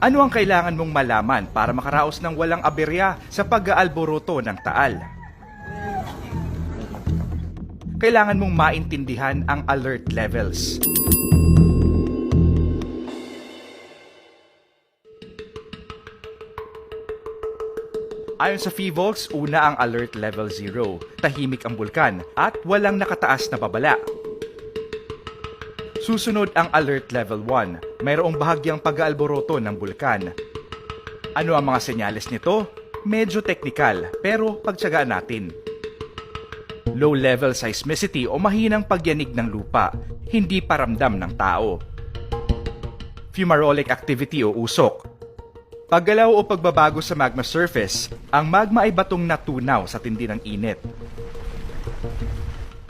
Ano ang kailangan mong malaman para makaraos ng walang aberya sa pag-aalboroto ng Taal? Kailangan mong maintindihan ang alert levels. Ayon sa PHIVOLCS, una ang alert level 0, tahimik ang bulkan at walang nakataas na babala. Susunod ang alert level 1, mayroong bahagyang pag-aalboroto ng bulkan. Ano ang mga senyales nito? Medyo teknikal, pero pagtiyagaan natin. Low level seismicity o mahinang pagyanig ng lupa, hindi paramdam ng tao. Fumarolic activity o usok. Paggalaw o pagbabago sa magma surface, ang magma ay batong natunaw sa tindi ng init.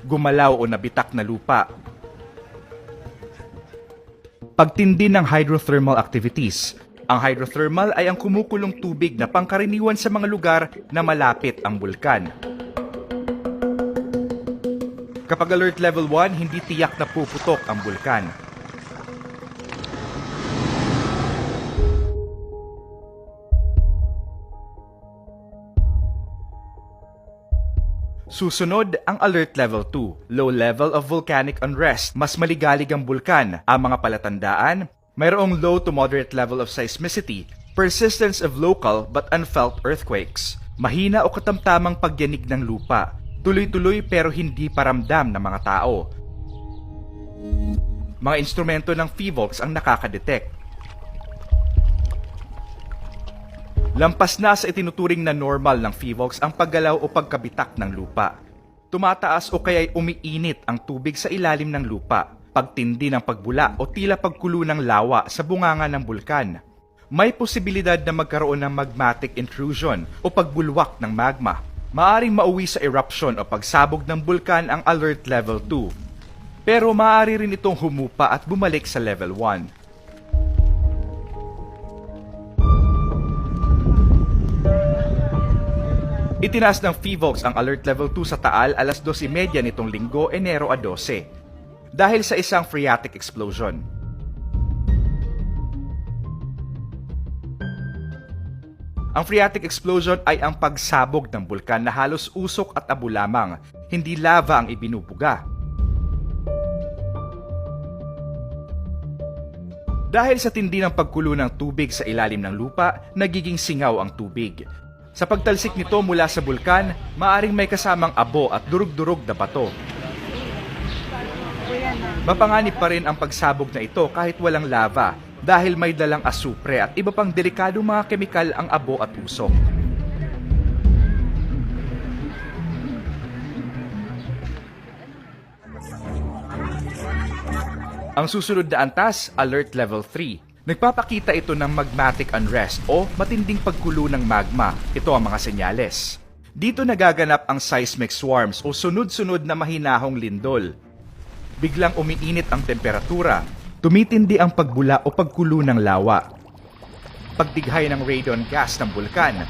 Gumalaw o nabitak na lupa. Pagtindi ng hydrothermal activities. Ang hydrothermal ay ang kumukulong tubig na pangkaraniwan sa mga lugar na malapit ang bulkan. Kapag alert level 1, hindi tiyak na puputok ang bulkan. Susunod ang alert level 2, low level of volcanic unrest. Mas maligalig ang bulkan. Ang mga palatandaan, mayroong low to moderate level of seismicity, persistence of local but unfelt earthquakes, mahina o katamtamang pagyanig ng lupa, tuloy-tuloy pero hindi paramdam ng mga tao. Mga instrumento ng PHIVOLCS ang nakakadetect. Lampas na sa itinuturing na normal ng PHIVOLCS ang paggalaw o pagkabitak ng lupa. Tumataas o kaya'y umiinit ang tubig sa ilalim ng lupa, pagtindi ng pagbula o tila pagkulo ng lawa sa bunganga ng bulkan. May posibilidad na magkaroon ng magmatic intrusion o pagbulwak ng magma. Maaring mauwi sa eruption o pagsabog ng bulkan ang alert level 2. Pero maaari rin itong humupa at bumalik sa level 1. Itinaas ng PHIVOLCS ang alert level 2 sa Taal alas 12:30 nitong linggo, Enero 12, dahil sa isang phreatic explosion. Ang phreatic explosion ay ang pagsabog ng bulkan na halos usok at abo lamang, hindi lava ang ibinubuga. Dahil sa tindi ng pagkulo ng tubig sa ilalim ng lupa, nagiging singaw ang tubig. Sa pagtalsik nito mula sa bulkan, maaring may kasamang abo at durug-durug na bato. Mapanganib pa rin ang pagsabog na ito kahit walang lava dahil may dalang asupre at iba pang delikadong mga kemikal ang abo at usok. Ang susunod na antas, alert level 3. Nagpapakita ito ng magmatic unrest o matinding pagkulo ng magma. Ito ang mga senyales. Dito nagaganap ang seismic swarms o sunod-sunod na mahinahong lindol. Biglang umiinit ang temperatura, tumitindi ang pagbula o pagkulo ng lawa. Pagdighay ng radon gas ng bulkan.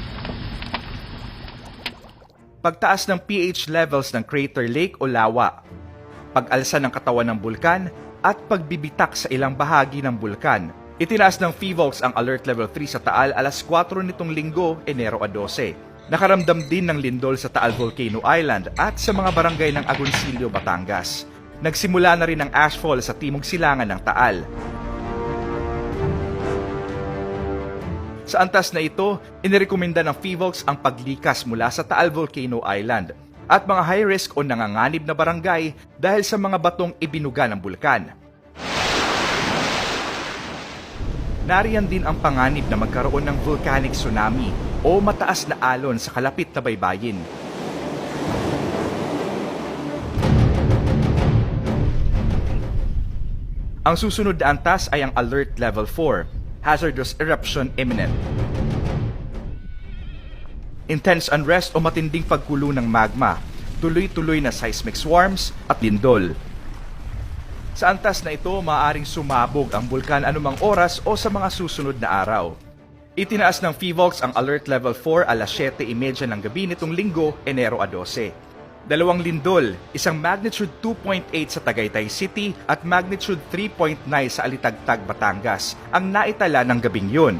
Pagtaas ng pH levels ng crater lake o lawa. Pag-alsa ng katawan ng bulkan at pagbibitak sa ilang bahagi ng bulkan. Itinaas ng PHIVOLCS ang alert level 3 sa Taal alas 4 nitong linggo, Enero 12. Nakaramdam din ng lindol sa Taal Volcano Island at sa mga barangay ng Agoncillo, Batangas. Nagsimula na rin ang ashfall sa timog silangan ng Taal. Sa antas na ito, inirekomenda ng PHIVOLCS ang paglikas mula sa Taal Volcano Island at mga high risk o nanganganib na barangay dahil sa mga batong ibinuga ng bulkan. Nariyan din ang panganib na magkaroon ng volcanic tsunami o mataas na alon sa kalapit na baybayin. Ang susunod na antas ay ang alert level 4, hazardous eruption imminent. Intense unrest o matinding pagkulo ng magma, tuloy-tuloy na seismic swarms at lindol. Sa antas na ito, maaaring sumabog ang bulkan anumang oras o sa mga susunod na araw. Itinaas ng PHIVOLCS ang alert level 4 alas 7:30 ng gabi nitong linggo, Enero 12. Dalawang lindol, isang magnitude 2.8 sa Tagaytay City at magnitude 3.9 sa Alitagtag, Batangas, ang naitala ng gabing yun.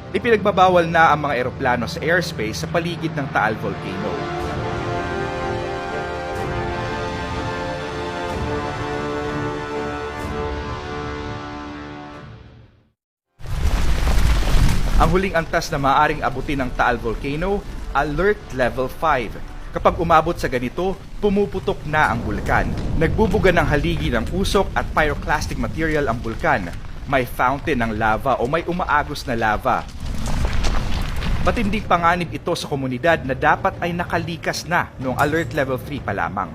Ipinagbabawal na ang mga eroplano sa airspace sa paligid ng Taal Volcano. Ang huling antas na maaaring abutin ng Taal Volcano, Alert Level 5. Kapag umabot sa ganito, pumuputok na ang bulkan. Nagbubuga ng haligi ng usok at pyroclastic material ang bulkan. May fountain ng lava o may umaagos na lava. Matinding panganib ito sa komunidad na dapat ay nakalikas na noong Alert Level 3 pa lamang.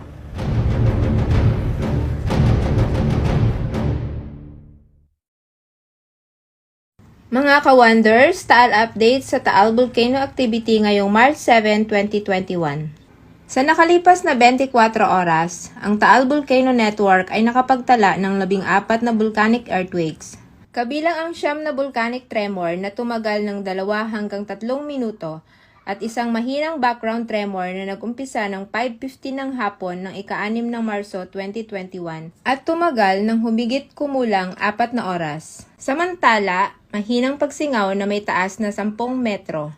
Mga ka-wonders, Taal update sa Taal Volcano activity ngayong March 7, 2021. Sa nakalipas na 24 oras, ang Taal Volcano Network ay nakapagtala ng 14 na volcanic earthquakes. Kabilang ang 9 na volcanic tremor na tumagal ng 2 hanggang 3 minuto at isang mahinang background tremor na nag-umpisa ng 5:50 ng hapon ng ika-6 ng Marso 2021 at tumagal ng humigit kumulang 4 na oras. Samantala, mahinang pagsingaw na may taas na 10 metro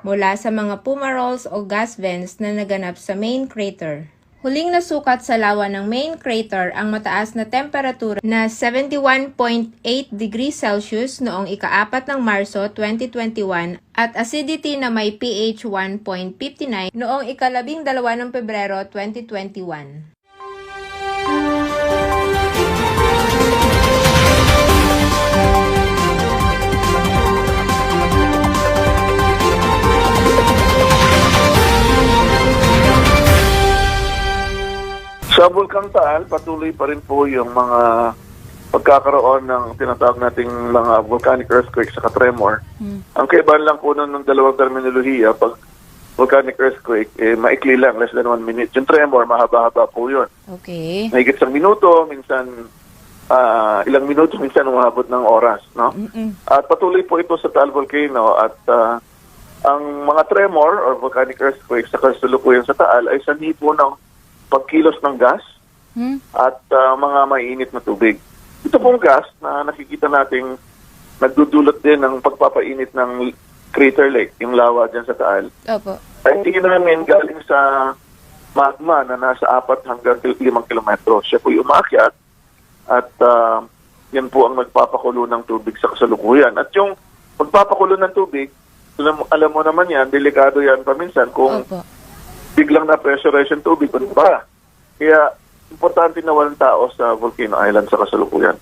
mula sa mga fumaroles o gas vents na naganap sa main crater. Huling nasukat sa lawa ng main crater ang mataas na temperatura na 71.8 degrees Celsius noong ika-4 ng Marso 2021 at acidity na may pH 1.59 noong ika-12 ng Pebrero 2021. Sa Bulkang Taal, patuloy pa rin po yung mga pagkakaroon ng tinatawag nating mga volcanic earthquake sa tremor. Ang kaibahan lang po ng dalawang terminolohiya, pag volcanic earthquake, maikli lang, less than 1 minute. Yung tremor, mahaba-haba po yun. Okay. Mahigit sa minuto, minsan ilang minuto, minsan umabot ng oras. No? At patuloy po ito sa Taal Volcano at ang mga tremor or volcanic earthquake sa kasalukuyan sa Taal ay sanhi po ng pagkilos ng gas at mga mainit na tubig. Ito pong gas na nakikita nating nagdudulot din ng pagpapainit ng crater lake, yung lawa dyan sa Taal. Opo. Ay tingin namin galing sa magma na nasa 4 hanggang 5 kilometro. Siya po yung umakyat at yan po ang nagpapakulo ng tubig sa kasalukuyan. At yung magpapakulo ng tubig, alam mo naman yan, delikado yan paminsan kung Opo. biglang na-pressurize yung tubig, ba? Kaya, importante na walang tao sa Volcano Island sa kasalukuyan.